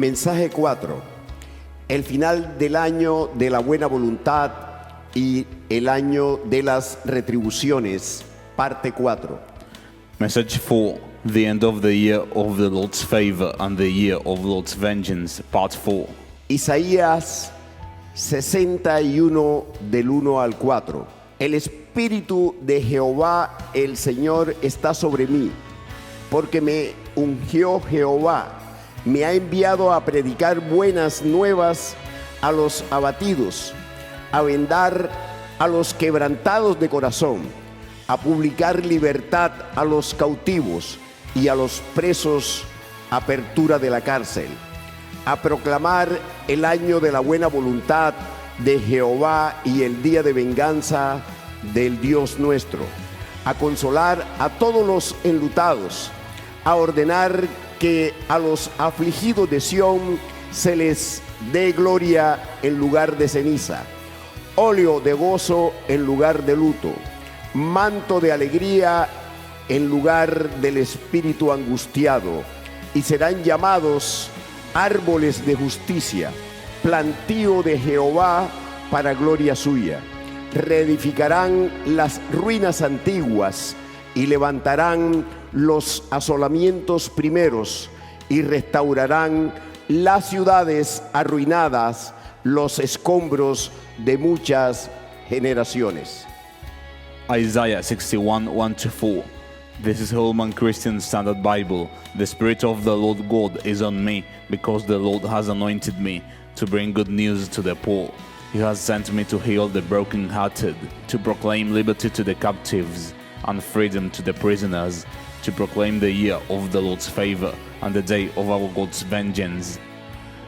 Mensaje 4. El final del año de la buena voluntad y el año de las retribuciones. Parte 4. Message 4. The end of the year of the Lord's favor and the year of Lord's vengeance. Part 4. Isaías 61 del 1 al 4. El Espíritu de Jehová el Señor está sobre mí, porque me ungió Jehová, me ha enviado a predicar buenas nuevas a los abatidos, a vendar a los quebrantados de corazón, a publicar libertad a los cautivos y a los presos, apertura de la cárcel, a proclamar el año de la buena voluntad de Jehová y el día de venganza del Dios nuestro, a consolar a todos los enlutados, a ordenar que a los afligidos de Sión se les dé gloria en lugar de ceniza, óleo de gozo en lugar de luto, manto de alegría en lugar del espíritu angustiado, y serán llamados árboles de justicia, plantío de Jehová para gloria suya. Reedificarán las ruinas antiguas y levantarán los asolamientos primeros y restaurarán las ciudades arruinadas, los escombros de muchas generaciones. Isaiah 61, 1-4. This is Holman Christian Standard Bible. The Spirit of the Lord God is on me, because the Lord has anointed me to bring good news to the poor. He has sent me to heal the brokenhearted, to proclaim liberty to the captives and freedom to the prisoners, to proclaim the year of the Lord's favor and the day of our God's vengeance,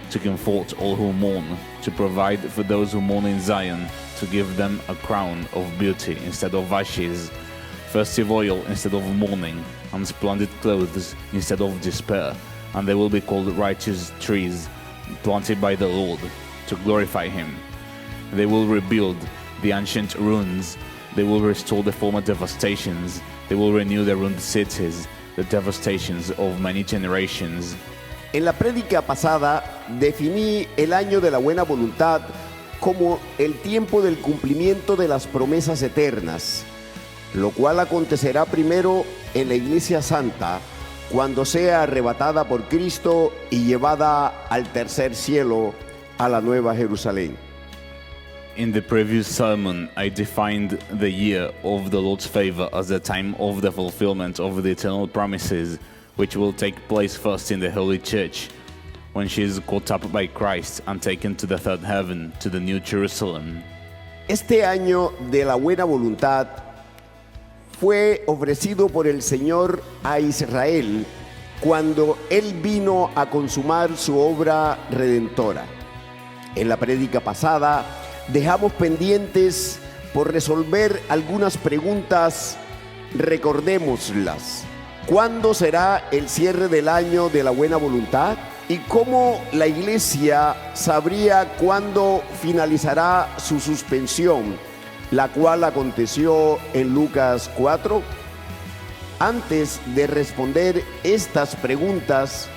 to comfort all who mourn, to provide for those who mourn in Zion, to give them a crown of beauty instead of ashes, festive oil instead of mourning, and splendid clothes instead of despair. And they will be called righteous trees, planted by the Lord, to glorify Him. They will rebuild the ancient ruins. They will restore the former devastations. They will renew the ruined cities, the devastations of many generations. En la prédica pasada definí el año de la buena voluntad como el tiempo del cumplimiento de las promesas eternas, lo cual acontecerá primero en la Iglesia Santa, cuando sea arrebatada por Cristo y llevada al tercer cielo, a la Nueva Jerusalén. In the previous sermon, I defined the year of the Lord's favor as the time of the fulfillment of the eternal promises, which will take place first in the Holy Church, when she is caught up by Christ and taken to the third heaven, to the New Jerusalem. Este año de la buena voluntad fue ofrecido por el Señor a Israel cuando Él vino a consumar su obra redentora. En la prédica pasada dejamos pendientes por resolver algunas preguntas. Recordémoslas. ¿Cuándo será el cierre del año de la buena voluntad? ¿Y cómo la iglesia sabría cuándo finalizará su suspensión, la cual aconteció en Lucas 4? Antes de responder estas preguntas,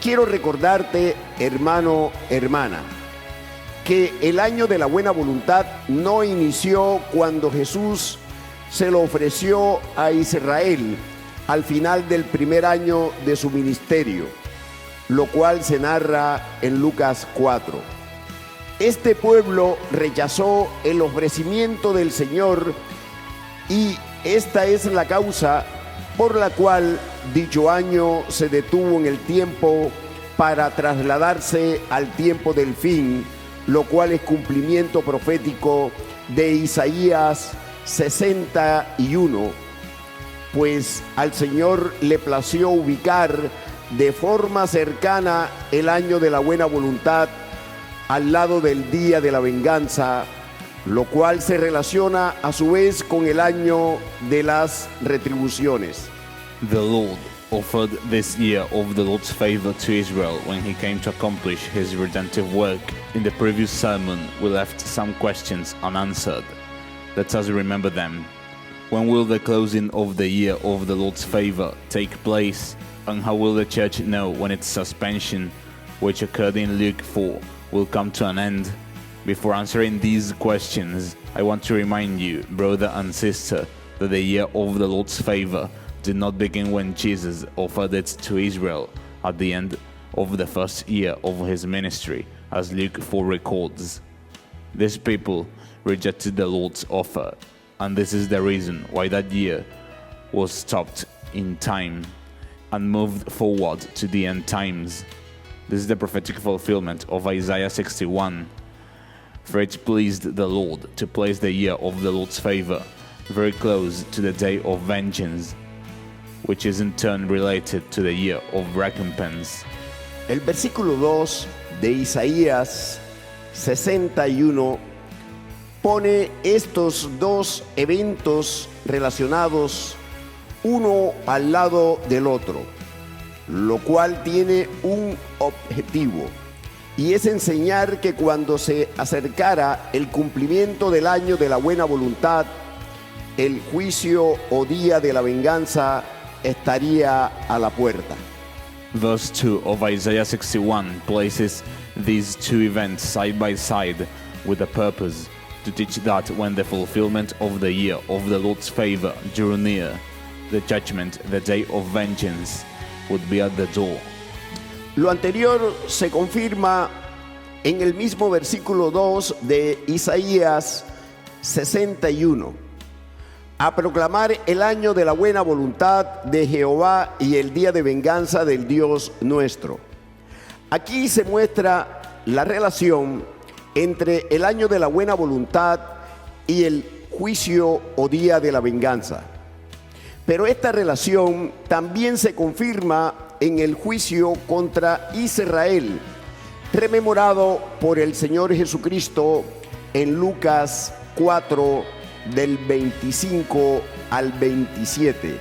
quiero recordarte, hermano, hermana, que el año de la buena voluntad no inició cuando Jesús se lo ofreció a Israel al final del primer año de su ministerio, lo cual se narra en Lucas 4. Este pueblo rechazó el ofrecimiento del Señor y esta es la causa por la cual dicho año se detuvo en el tiempo para trasladarse al tiempo del fin, lo cual es cumplimiento profético de Isaías 61, pues al Señor le plació ubicar de forma cercana el año de la buena voluntad al lado del día de la venganza, lo cual se relaciona a su vez con el año de las retribuciones. The Lord offered this year of the Lord's favor to Israel when He came to accomplish His redemptive work. In the previous sermon, we left some questions unanswered. Let us remember them. When will the closing of the year of the Lord's favor take place? And how will the church know when its suspension which occurred in Luke 4, will come to an end? Before answering these questions, I want to remind you, brother and sister, that the year of the Lord's favor did not begin when Jesus offered it to Israel at the end of the first year of his ministry, as Luke 4 records. These people rejected the Lord's offer, and this is the reason why that year was stopped in time and moved forward to the end times. This is the prophetic fulfillment of Isaiah 61. For it pleased the Lord to place the year of the Lord's favor very close to the day of vengeance, which is in turn related to the year of recompense. El versículo 2 de Isaías 61 pone estos dos eventos relacionados uno al lado del otro, lo cual tiene un objetivo, y es enseñar que cuando se acercara el cumplimiento del año de la buena voluntad, el juicio o día de la venganza estaría a la puerta. Verse 2 of Isaiah 61 places these two events side by side with a purpose to teach that when the fulfillment of the year of the Lord's favor drew near, the judgment, the day of vengeance, would be at the door. Lo anterior se confirma en el mismo versículo 2 de Isaías 61. A proclamar el año de la buena voluntad de Jehová y el día de venganza del Dios nuestro. Aquí se muestra la relación entre el año de la buena voluntad y el juicio o día de la venganza. Pero esta relación también se confirma en el juicio contra Israel, rememorado por el Señor Jesucristo en Lucas 4, del 25 al 27,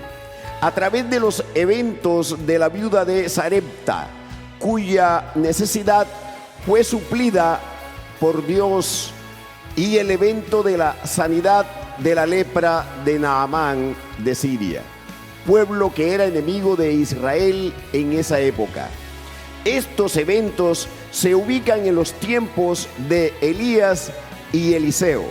a través de los eventos de la viuda de Sarepta, cuya necesidad fue suplida por Dios, y el evento de la sanidad de la lepra de Naamán de Siria, pueblo que era enemigo de Israel en esa época. Estos eventos se ubican en los tiempos de Elías y Eliseo,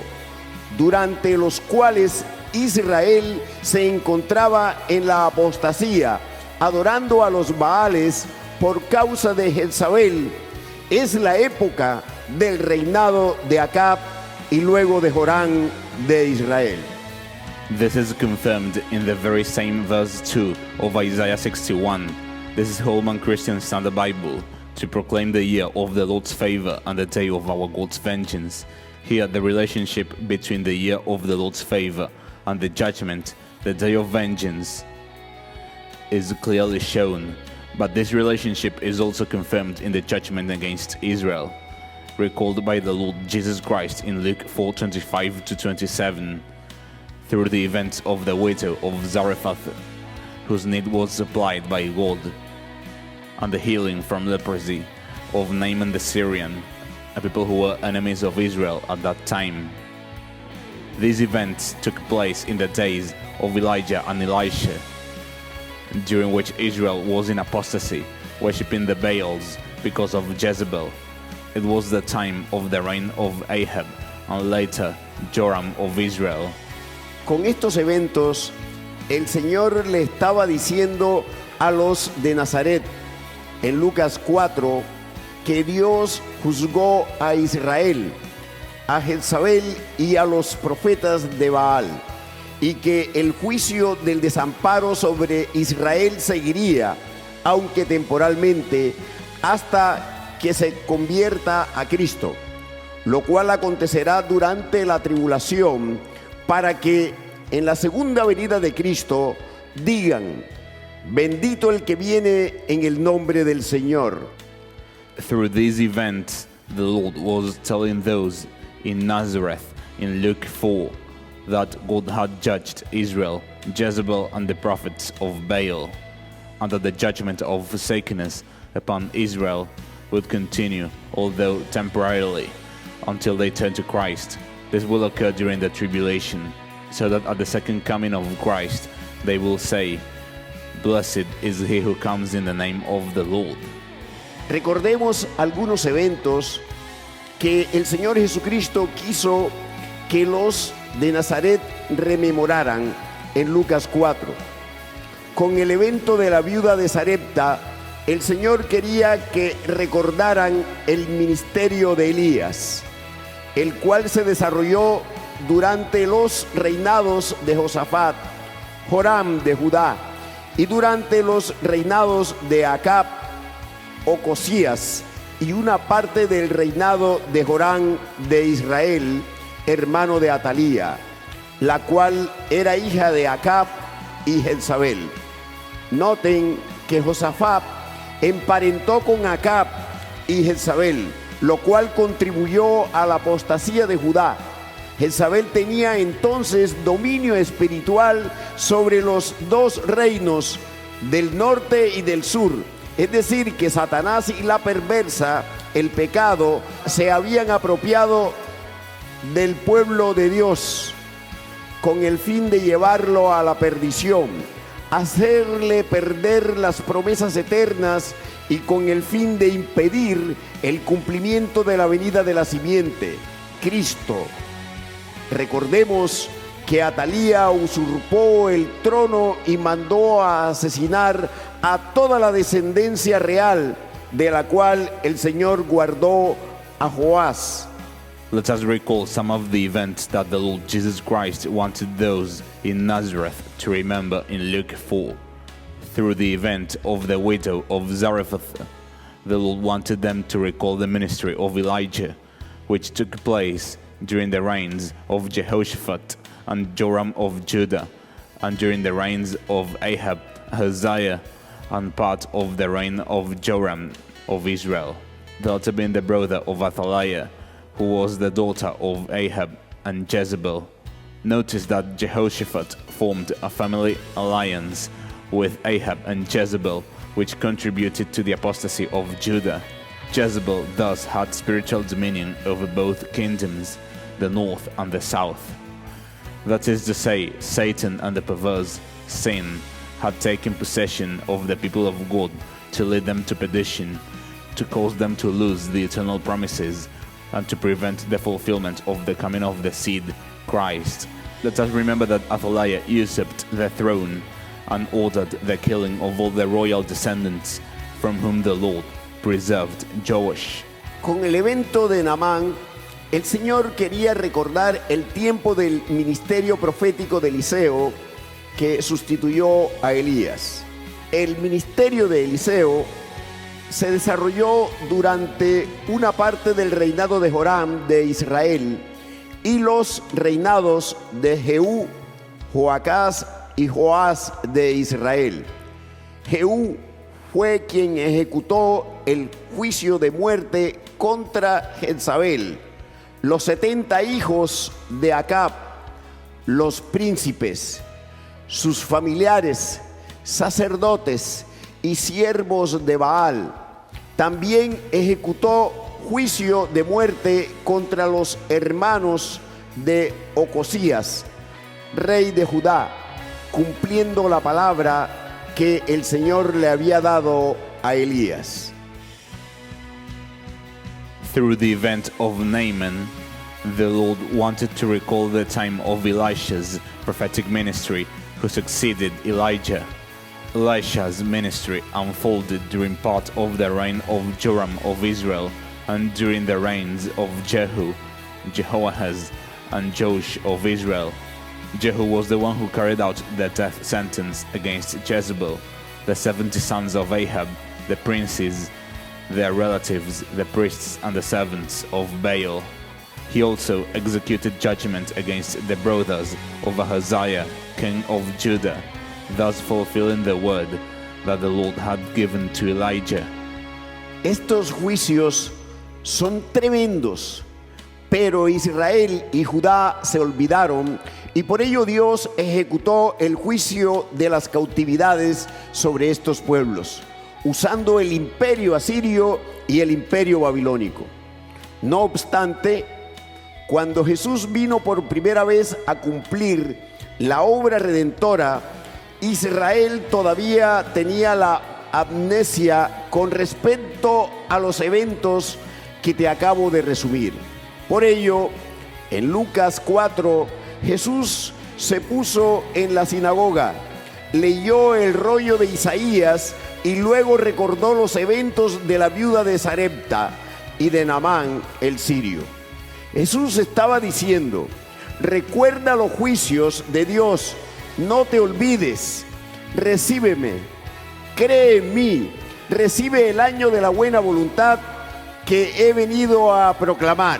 durante los cuales Israel se encontraba en la apostasía, adorando a los Baales por causa de Jezabel. Es la época del reinado de Acab y luego de Jorán de Israel. This is confirmed in the very same verse 2 of Isaiah 61. This is Holman Christian Standard Bible, to proclaim the year of the Lord's favor and the day of our God's vengeance. Here, the relationship between the year of the Lord's favor and the judgment, the day of vengeance, is clearly shown. But this relationship is also confirmed in the judgment against Israel, recalled by the Lord Jesus Christ in Luke 4:25 to 27, through the events of the widow of Zarephath, whose need was supplied by God, and the healing from leprosy of Naaman the Syrian, a people who were enemies of Israel at that time. These events took place in the days of Elijah and Elisha, during which Israel was in apostasy, worshipping the Baals because of Jezebel. It was the time of the reign of Ahab and later Joram of Israel. Con estos eventos, el Señor le estaba diciendo a los de Nazaret en Lucas 4 que Dios juzgó a Israel, a Jezabel y a los profetas de Baal, y que el juicio del desamparo sobre Israel seguiría, aunque temporalmente, hasta que se convierta a Cristo, lo cual acontecerá durante la tribulación, para que en la segunda venida de Cristo digan: bendito el que viene en el nombre del Señor. Through these events, the Lord was telling those in Nazareth in Luke 4 that God had judged Israel, Jezebel and the prophets of Baal, and that the judgment of forsakenness upon Israel would continue, although temporarily, until they turn to Christ. This will occur during the tribulation, so that at the second coming of Christ they will say, "Blessed is he who comes in the name of the Lord." recordemos algunos eventos que el Señor Jesucristo quiso que los de Nazaret rememoraran en Lucas 4. Con el evento de la viuda de Sarepta, el Señor quería que recordaran el ministerio de Elías, el cual se desarrolló durante los reinados de Josafat, Joram de Judá, y durante los reinados de Acab, Ocosías, y una parte del reinado de Joram de Israel, hermano de Atalía, la cual era hija de Acab y Jezabel. Noten que Josafat emparentó con Acab y Jezabel, lo cual contribuyó a la apostasía de Judá. Jezabel tenía entonces dominio espiritual sobre los dos reinos del norte y del sur. Es decir, que Satanás y la perversa, el pecado, se habían apropiado del pueblo de Dios con el fin de llevarlo a la perdición, hacerle perder las promesas eternas y con el fin de impedir el cumplimiento de la venida de la simiente, Cristo. Recordemos que Atalía usurpó el trono y mandó a asesinar a toda la descendencia real, de la cual el Señor guardó a Joás. Let us recall some of the events that the Lord Jesus Christ wanted those in Nazareth to remember in Luke 4. Through the event of the widow of Zarephath, the Lord wanted them to recall the ministry of Elijah, which took place during the reigns of Jehoshaphat and Joram of Judah, and during the reigns of Ahab, Hosea, and part of the reign of Joram of Israel, the latter being the brother of Athaliah, who was the daughter of Ahab and Jezebel. Notice that Jehoshaphat formed a family alliance with Ahab and Jezebel, which contributed to the apostasy of Judah. Jezebel thus had spiritual dominion over both kingdoms, the north and the south. That is to say, Satan and the perverse sin had taken possession of the people of God to lead them to perdition, to cause them to lose the eternal promises, and to prevent the fulfillment of the coming of the seed, Christ. Let us remember that Athaliah usurped the throne and ordered the killing of all the royal descendants, from whom the Lord preserved Joash. Con el evento de Naamán, el Señor quería recordar el tiempo del ministerio profético de Eliseo, que sustituyó a Elías. El ministerio de Eliseo se desarrolló durante una parte del reinado de Joram de Israel y los reinados de Jehú, Joacás y Joás de Israel. Jehú fue quien ejecutó el juicio de muerte contra Jezabel, los 70 hijos de Acab, los príncipes, sus familiares, sacerdotes y siervos de Baal. También ejecutó juicio de muerte contra los hermanos de Ocosías, rey de Judá, cumpliendo la palabra que el Señor le había dado a Elías. Through the event of Naaman, the Lord wanted to recall the time of Elisha's prophetic ministry, who succeeded Elijah. Elisha's ministry unfolded during part of the reign of Joram of Israel and during the reigns of Jehu, Jehoahaz, and Joash of Israel. Jehu was the one who carried out the death sentence against Jezebel, the 70 sons of Ahab, the princes, their relatives, the priests, and the servants of Baal. He also executed judgment against the brothers of Ahaziah, king of Judah, thus fulfilling the word that the Lord had given to Elijah. Estos juicios son tremendos, pero Israel y Judá se olvidaron y por ello Dios ejecutó el juicio de las cautividades sobre estos pueblos, usando el imperio asirio y el imperio babilónico. No obstante, cuando Jesús vino por primera vez a cumplir la obra redentora, Israel todavía tenía la amnesia con respecto a los eventos que te acabo de resumir. Por ello, en Lucas 4, Jesús se puso en la sinagoga, leyó el rollo de Isaías y luego recordó los eventos de la viuda de Sarepta y de Naamán el sirio. Jesús estaba diciendo: recuerda los juicios de Dios, no te olvides, recíbeme, cree en mí, recibe el año de la buena voluntad que he venido a proclamar.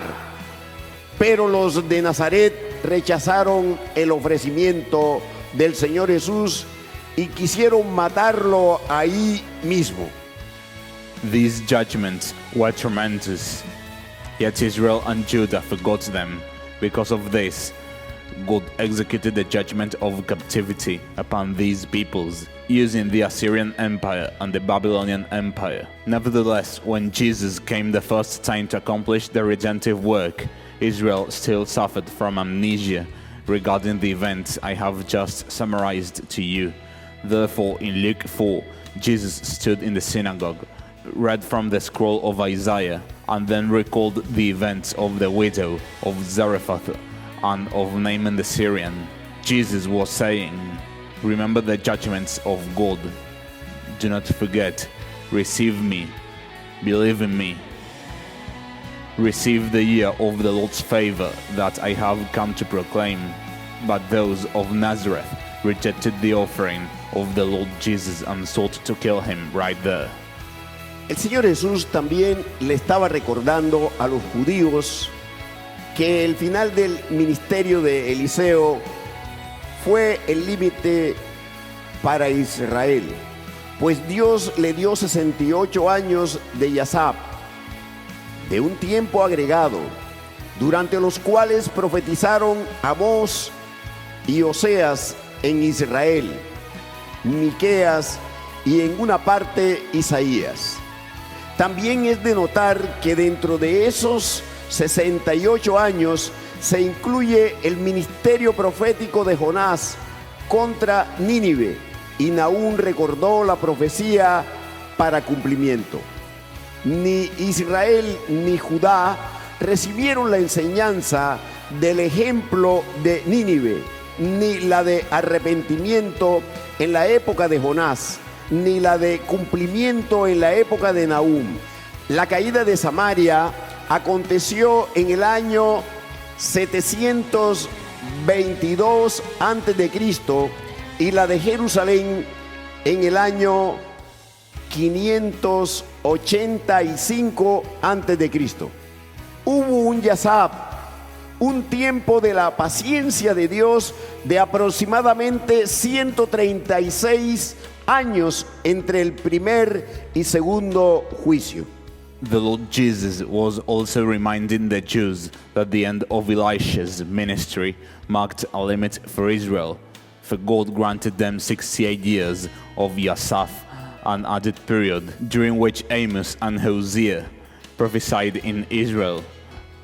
Pero los de Nazaret rechazaron el ofrecimiento del Señor Jesús y quisieron matarlo ahí mismo. These judgments were tremendous, yet Israel and Judah forgot them. Because of this, God executed the judgment of captivity upon these peoples, using the Assyrian Empire and the Babylonian Empire. Nevertheless, when Jesus came the first time to accomplish the redemptive work, Israel still suffered from amnesia regarding the events I have just summarized to you. Therefore, in Luke 4, Jesus stood in the synagogue, read from the scroll of Isaiah, and then recalled the events of the widow of Zarephath and of Naaman the Syrian. Jesus was saying, remember the judgments of God. Do not forget. Receive me. Believe in me. Receive the year of the Lord's favor that I have come to proclaim. But those of Nazareth rejected the offering of the Lord Jesus and sought to kill him right there. El Señor Jesús también le estaba recordando a los judíos que el final del ministerio de Eliseo fue el límite para Israel, pues Dios le dio 68 años de Yazab, de un tiempo agregado, durante los cuales profetizaron Amós y Oseas en Israel, Miqueas y en una parte Isaías. También es de notar que dentro de esos 68 años se incluye el ministerio profético de Jonás contra Nínive, y Nahum recordó la profecía para cumplimiento. Ni Israel ni Judá recibieron la enseñanza del ejemplo de Nínive, ni la de arrepentimiento en la época de Jonás, ni la de cumplimiento en la época de Nahum. La caída de Samaria aconteció en el año 722 a.C. y la de Jerusalén en el año 585 a.C. Hubo un Yazab, un tiempo de la paciencia de Dios de aproximadamente 136 años entre el primer y segundo juicio. The Lord Jesus was also reminding the Jews that the end of Elisha's ministry marked a limit for Israel, for God granted them 68 years of Yasaf, an added period during which Amos and Hosea prophesied in Israel,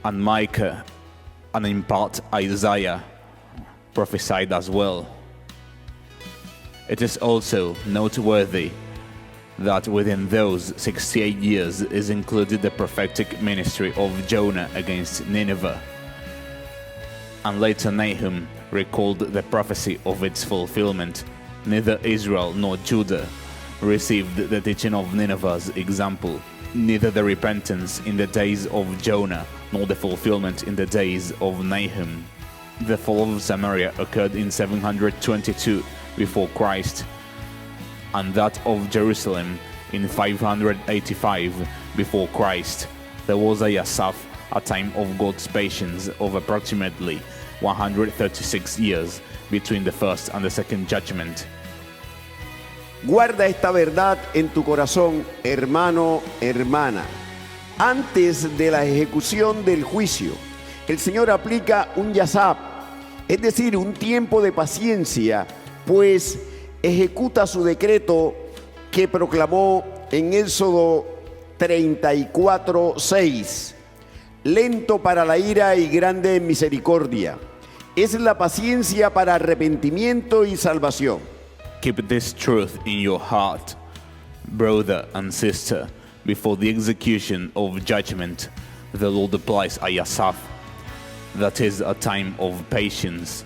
and Micah and in part Isaiah prophesied as well. It is also noteworthy that within those 68 years is included the prophetic ministry of Jonah against Nineveh, and later Nahum recalled the prophecy of its fulfillment. Neither Israel nor Judah received the teaching of Nineveh's example, neither the repentance in the days of Jonah nor the fulfillment in the days of Nahum. The fall of Samaria occurred in 722 before Christ, and that of Jerusalem in 585 before Christ. There was a Yasaf, a time of God's patience of approximately 136 years between the first and the second judgment. Guarda esta verdad en tu corazón, hermano, hermana. Antes de la ejecución del juicio, el Señor aplica un Yazab, es decir, un tiempo de paciencia, pues ejecuta su decreto que proclamó en Éxodo 34:6. Lento para la ira y grande en misericordia. Es la paciencia para arrepentimiento y salvación. Keep this truth in your heart. brother and sister, before the execution of judgment, the Lord applies a Yasaf, that is a time of patience,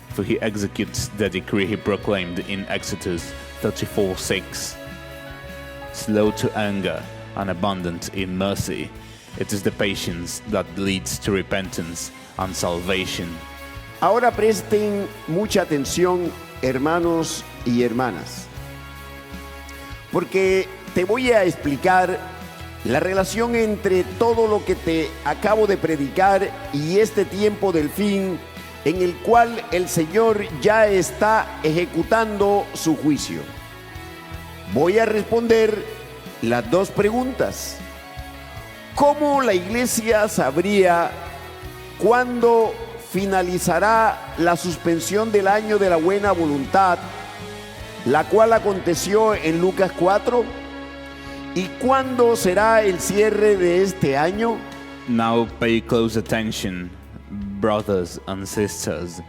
for he executes the decree he proclaimed in Exodus 34:6. Slow to anger and abundant in mercy, it is the patience that leads to repentance and salvation. Ahora presten mucha atención, hermanos y hermanas, porque te voy a explicar la relación entre todo lo que te acabo de predicar y este tiempo del fin en el cual el Señor ya está ejecutando su juicio. Voy a responder las dos preguntas. ¿Cómo la iglesia sabría cuándo finalizará la suspensión del año de la buena voluntad, la cual aconteció en Lucas 4? ¿Y cuándo será el cierre de este año? Now pay close attention, brothers and sisters,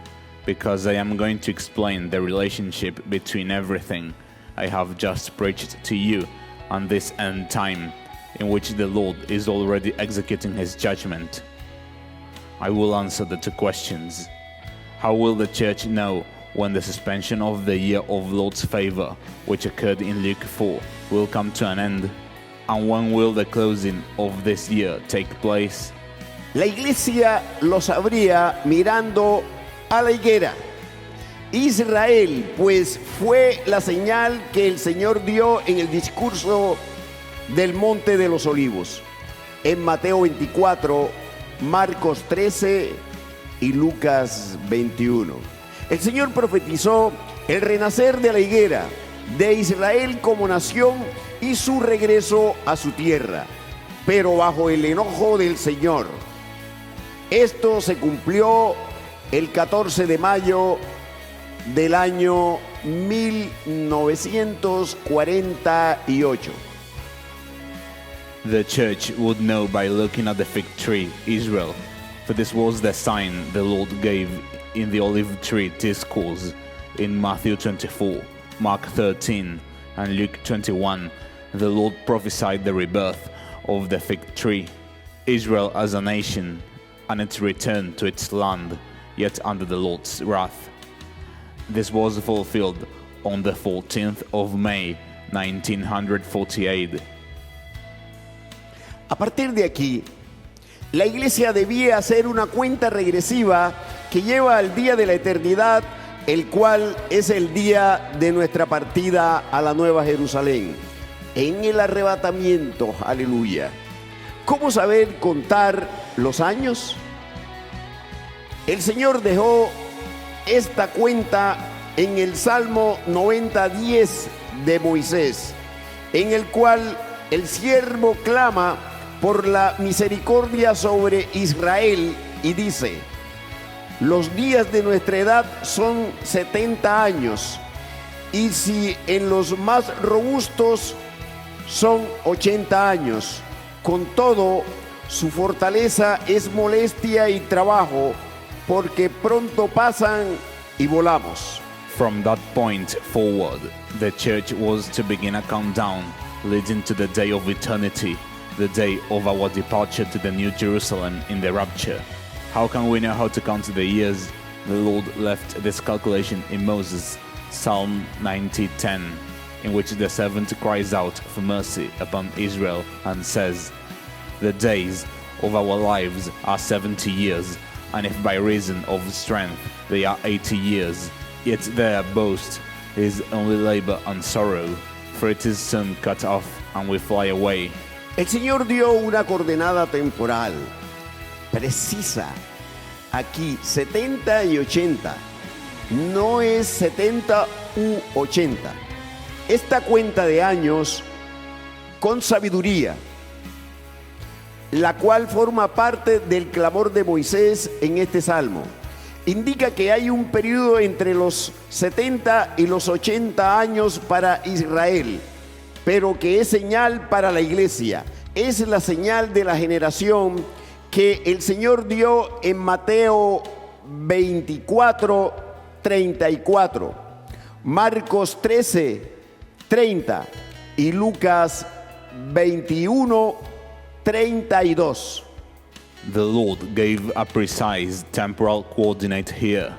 because I am going to explain the relationship between everything I have just preached to you and this end time, in which the Lord is already executing his judgment. I will answer the two questions. How will the church know when the suspension of the year of Lord's favor, which occurred in Luke 4, will come to an end? And when will the closing of this year take place? La iglesia lo sabría mirando a la higuera. Israel, pues, fue la señal que el Señor dio en el discurso del Monte de los Olivos, en Mateo 24, Marcos 13 y Lucas 21. El Señor profetizó el renacer de la higuera, de Israel como nación y su regreso a su tierra, pero bajo el enojo del Señor. Esto se cumplió el 14 de mayo del año 1948. The church would know by looking at the fig tree, Israel, for this was the sign the Lord gave in the olive tree discourse in Matthew 24, Mark 13, and Luke 21. The Lord prophesied the rebirth of the fig tree, Israel as a nation, and its return to its land, yet under the Lord's wrath. This was fulfilled on the 14th of May, 1948. A partir de aquí, la iglesia debía hacer una cuenta regresiva que lleva al día de la eternidad, el cual es el día de nuestra partida a la Nueva Jerusalén, en el arrebatamiento. Aleluya. ¿Cómo saber contar los años? El Señor dejó esta cuenta en el Salmo 90:10 de Moisés, en el cual el siervo clama por la misericordia sobre Israel y dice: los días de nuestra edad son 70 años, y si en los más robustos son 80 años, con todo su fortaleza es molestia y trabajo, porque pronto pasan y volamos. From that point forward, the church was to begin a countdown leading to the day of eternity, the day of our departure to the New Jerusalem in the rapture. How can we know how to count the years? The Lord left this calculation in Moses, Psalm 90:10, in which the servant cries out for mercy upon Israel and says, the days of our lives are 70 years, and if by reason of strength they are 80 years, yet their boast is only labor and sorrow, for it is soon cut off, and we fly away. El Señor dio una coordenada temporal precisa aquí, 70 y 80. No es 70 u 80. Esta cuenta de años con sabiduría, la cual forma parte del clamor de Moisés en este salmo, indica que hay un periodo entre los 70 y los 80 años para Israel, pero que es señal para la iglesia. Es la señal de la generación que el Señor dio en Mateo 24:34, Marcos 13:30 y Lucas 21:32. The Lord gave a precise temporal coordinate here,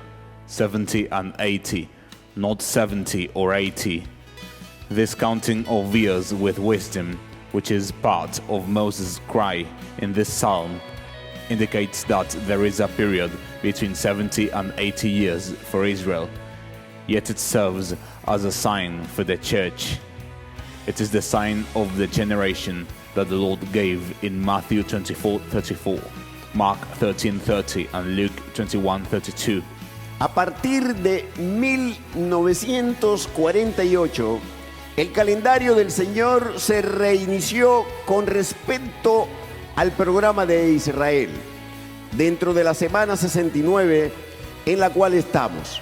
70 and 80, not 70 or 80. This counting of years with wisdom, which is part of Moses' cry in this psalm, indicates that there is a period between 70 and 80 years for Israel, yet it serves as a sign for the church. It is the sign of the generation that the Lord gave in Matthew 24:34, Mark 13:30, and Luke 21:32. A partir de 1948, el calendario del Señor se reinició con respecto al programa de Israel, dentro de la semana 69 en la cual estamos,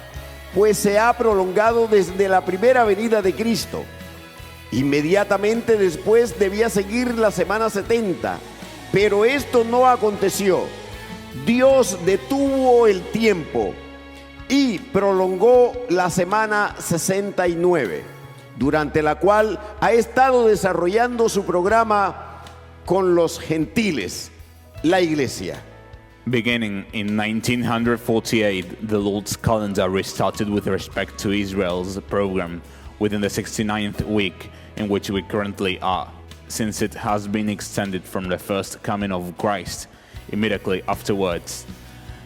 pues se ha prolongado desde la primera venida de Cristo. Inmediatamente después debía seguir la semana 70, pero esto no aconteció. Dios detuvo el tiempo y prolongó la semana 69, durante la cual ha estado desarrollando su programa con los gentiles, la iglesia. Beginning in 1948, the Lord's calendar restarted with respect to Israel's program within the 69th week in which we currently are, since it has been extended from the first coming of Christ. Immediately afterwards,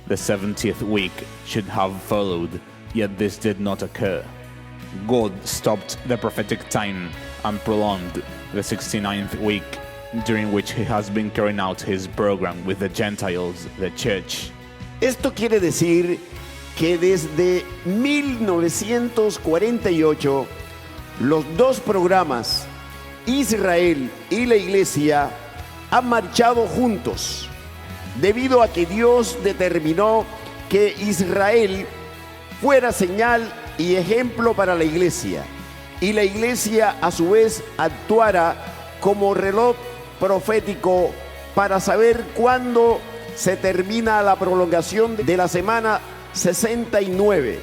the 70th week should have followed, yet this did not occur. God stopped the prophetic time and prolonged the 69th week, during which he has been carrying out his program with the Gentiles, the church. Esto quiere decir que desde 1948 los dos programas, Israel y la iglesia, han marchado juntos, debido a que Dios determinó que Israel fuera señal y ejemplo para la iglesia, y la iglesia a su vez actuara como reloj profético para saber cuándo se termina la prolongación de la semana 69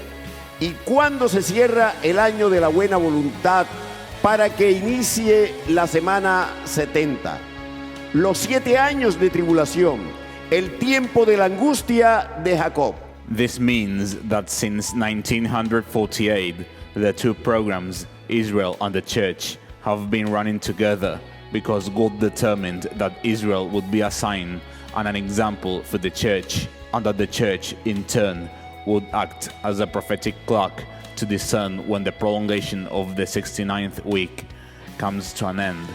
y cuándo se cierra el año de la buena voluntad para que inicie la semana 70. Los 7 años de tribulación, el tiempo de la angustia de Jacob. This means that since 1948, the two programs, Israel and the church, have been running together because God determined that Israel would be a sign and an example for the church, and that the church, in turn, would act as a prophetic clock to discern when the prolongation of the 69th week comes to an end,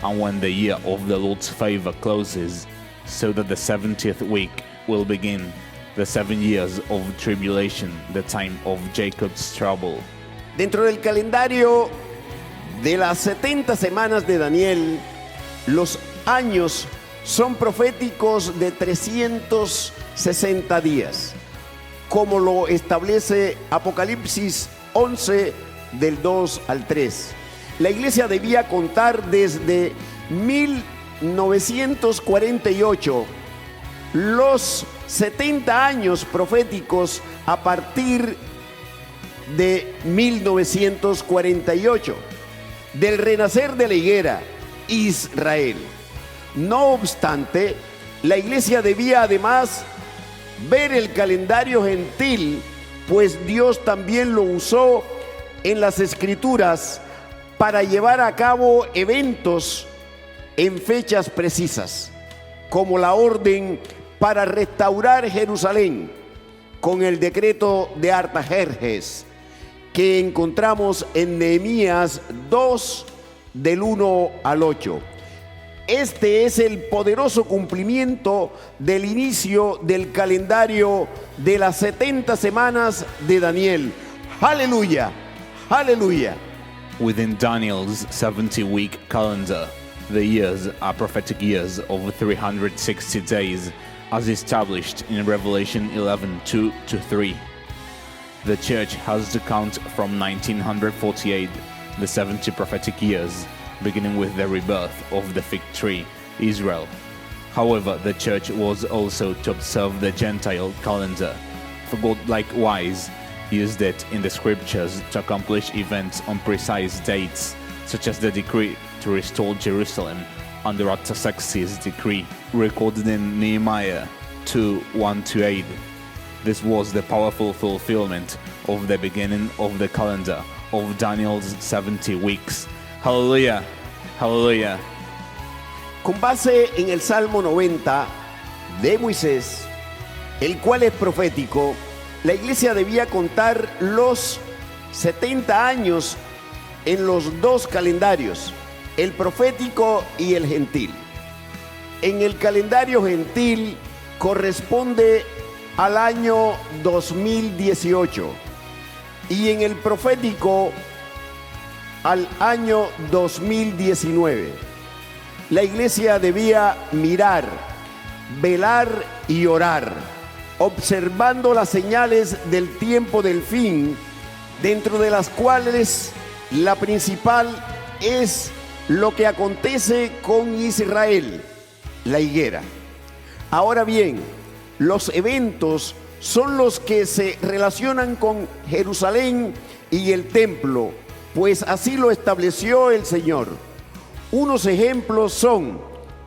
and when the year of the Lord's favor closes, so that the 70th week will begin, the 7 years of tribulation, the time of Jacob's trouble. Dentro del calendario de las 70 semanas de Daniel, los años son proféticos de 360 días, como lo establece Apocalipsis 11 del 2 al 3. La iglesia debía contar desde 1948 los 70 años proféticos a partir de 1948, del renacer de la higuera, Israel. No obstante, la iglesia debía además ver el calendario gentil, pues Dios también lo usó en las Escrituras para llevar a cabo eventos en fechas precisas, como la orden para restaurar Jerusalén con el decreto de Artajerjes, que encontramos en Nehemías 2 del 1 al 8. Este es el poderoso cumplimiento del inicio del calendario de las 70 semanas de Daniel. ¡Aleluya! ¡Aleluya! Within Daniel's 70-week calendar, the years are prophetic years of 360 days, as established in Revelation 11:2-3. The church has to count from 1948, the 70 prophetic years, beginning with the rebirth of the fig tree, Israel. However, the church was also to observe the Gentile calendar, for God likewise used it in the scriptures to accomplish events on precise dates, such as the decree to restore Jerusalem under Artaxerxes' decree, recorded in Nehemiah 2:1-8. This was the powerful fulfillment of the beginning of the calendar of Daniel's 70 weeks. Hallelujah, hallelujah. Con base en el Salmo 90 de Moisés, el cual es profético, la iglesia debía contar los 70 años en los dos calendarios, el profético y el gentil. En el calendario gentil corresponde al año 2018 y en el profético al año 2019. La iglesia debía mirar, velar y orar, observando las señales del tiempo del fin, dentro de las cuales la principal es lo que acontece con Israel, la higuera. Ahora bien, los eventos son los que se relacionan con Jerusalén y el templo, pues así lo estableció el Señor. Unos ejemplos son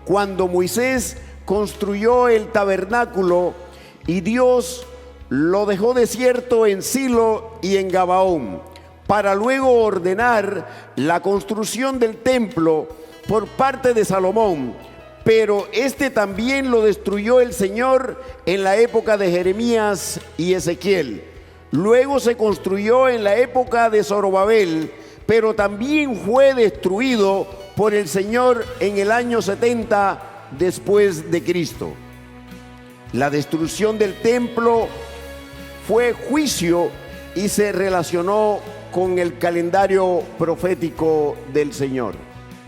cuando Moisés construyó el tabernáculo y Dios lo dejó desierto en Silo y en Gabaón, para luego ordenar la construcción del templo por parte de Salomón, pero este también lo destruyó el Señor en la época de Jeremías y Ezequiel. Luego se construyó en la época de Zorobabel, pero también fue destruido por el Señor en el año 70 después de Cristo. La destrucción del templo fue juicio y se relacionó con el calendario profético del Señor.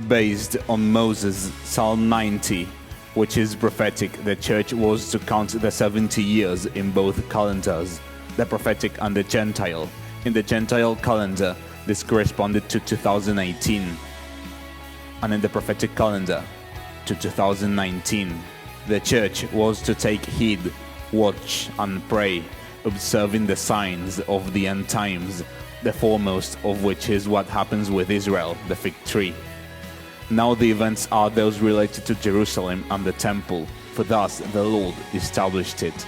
Based on Moses' Psalm 90, which is prophetic, the church was to count the 70 years in both calendars, the prophetic and the Gentile. In the Gentile calendar, this corresponded to 2018, and in the prophetic calendar, to 2019. The church was to take heed, watch, and pray, observing the signs of the end times, the foremost of which is what happens with Israel, the fig tree. Now the events are those related to Jerusalem and the temple, for thus the Lord established it.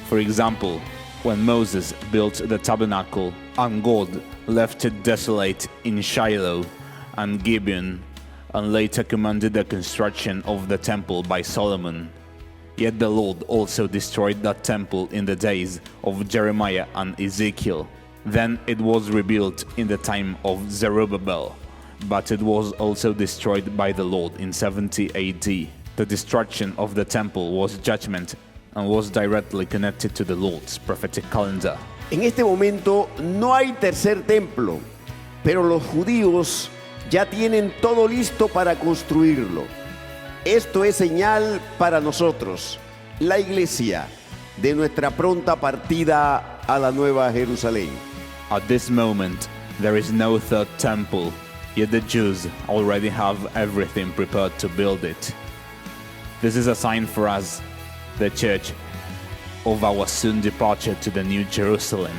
For example, when Moses built the tabernacle, and God left it desolate in Shiloh and Gibeon, and later commanded the construction of the temple by Solomon. Yet the Lord also destroyed that temple in the days of Jeremiah and Ezekiel. Then it was rebuilt in the time of Zerubbabel, but it was also destroyed by the Lord in 70 AD. The destruction of the temple was judgment and was directly connected to the Lord's prophetic calendar. En este momento no hay tercer templo, pero los judíos ya tienen todo listo para construirlo. Esto es señal para nosotros, la iglesia, de nuestra pronta partida a la Nueva Jerusalén. At this moment, there is no third temple, yet the Jews already have everything prepared to build it. This is a sign for us, the church, of our soon departure to the New Jerusalem.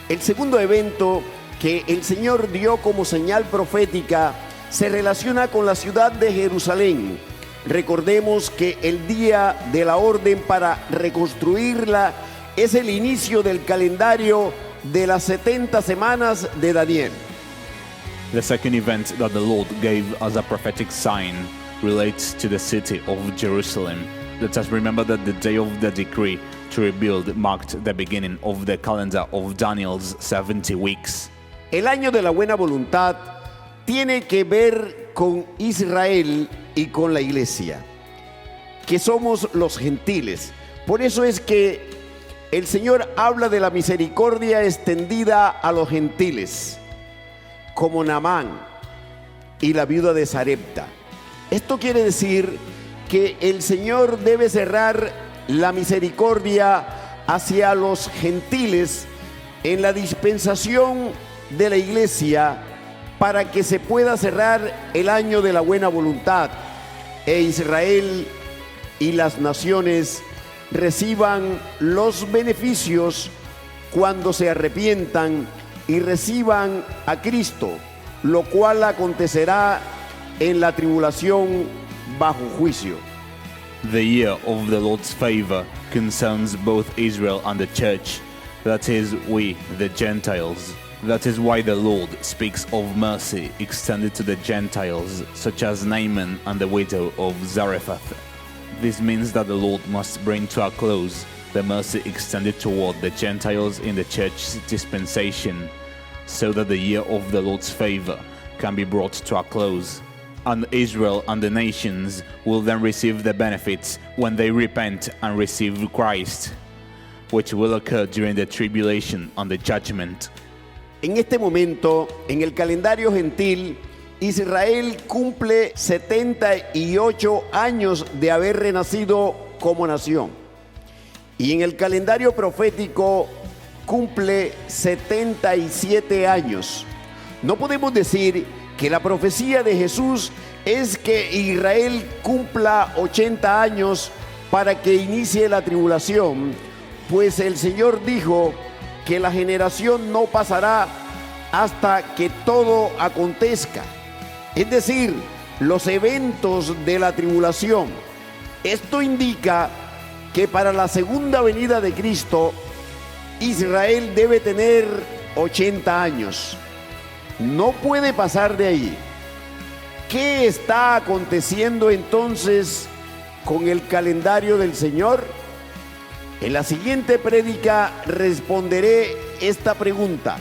El segundo evento que el Señor dio como señal profética se relaciona con la ciudad de Jerusalén. Recordemos que el día de la orden para reconstruirla es el inicio del calendario de las 70 semanas de Daniel. The second event that the Lord gave as a prophetic sign relates to the city of Jerusalem. Let us remember that the day of the decree to rebuild marked the beginning of the calendar of Daniel's 70 weeks. El año de la buena voluntad tiene que ver con Israel y con la iglesia, que somos los gentiles. Por eso es que el Señor habla de la misericordia extendida a los gentiles, como Naamán y la viuda de Sarepta. Esto quiere decir que el Señor debe cerrar la misericordia hacia los gentiles en la dispensación de la iglesia para que se pueda cerrar el año de la buena voluntad e Israel y las naciones reciban los beneficios cuando se arrepientan y reciban a Cristo lo cual acontecerá en la tribulación bajo juicio. The year of the Lord's favor concerns both Israel and the church, that is, we, the Gentiles. That is why the Lord speaks of mercy extended to the Gentiles, such as Naaman and the widow of Zarephath. This means that the Lord must bring to a close the mercy extended toward the Gentiles in the church's dispensation, so that the year of the Lord's favor can be brought to a close. And Israel and the nations will then receive the benefits when they repent and receive Christ, which will occur during the tribulation and the judgment. En este momento, en el calendario gentil, Israel cumple 78 años de haber renacido como nación. Y en el calendario profético cumple 77 años. No podemos decir que la profecía de Jesús es que Israel cumpla 80 años para que inicie la tribulación, pues el Señor dijo que la generación no pasará hasta que todo acontezca. Es decir, los eventos de la tribulación. Esto indica que para la segunda venida de Cristo, Israel debe tener 80 años. No puede pasar de ahí. ¿Qué está aconteciendo entonces con el calendario del Señor? En la siguiente prédica responderé esta pregunta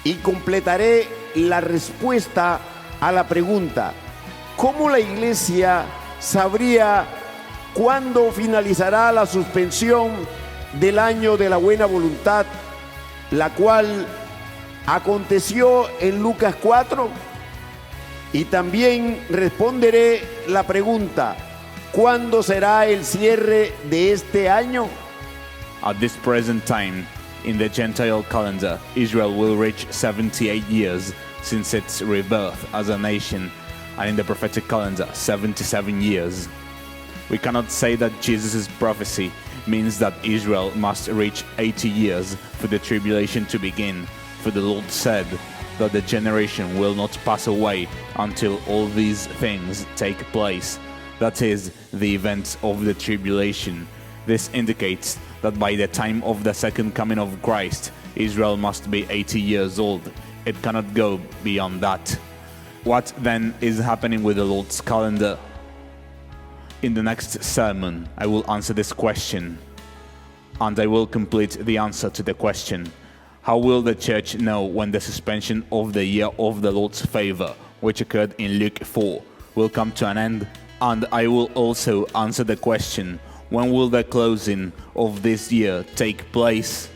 y completaré la respuesta a la pregunta: ¿cómo la iglesia sabría cuándo finalizará la suspensión del año de la buena voluntad, la cual aconteció en Lucas 4? Y también responderé la pregunta: ¿cuándo será el cierre de este año? At this present time, in the Gentile calendar, Israel will reach 78 years since its rebirth as a nation, and in the prophetic calendar, 77 years. We cannot say that Jesus' prophecy means that Israel must reach 80 years for the tribulation to begin, for the Lord said that the generation will not pass away until all these things take place. That is, the events of the tribulation. This indicates that by the time of the second coming of Christ, Israel must be 80 years old. It cannot go beyond that. What then is happening with the Lord's calendar? In the next sermon, I will answer this question, and I will complete the answer to the question: how will the church know when the suspension of the year of the Lord's favor, which occurred in Luke 4, will come to an end? And I will also answer the question: when will the closing of this year take place?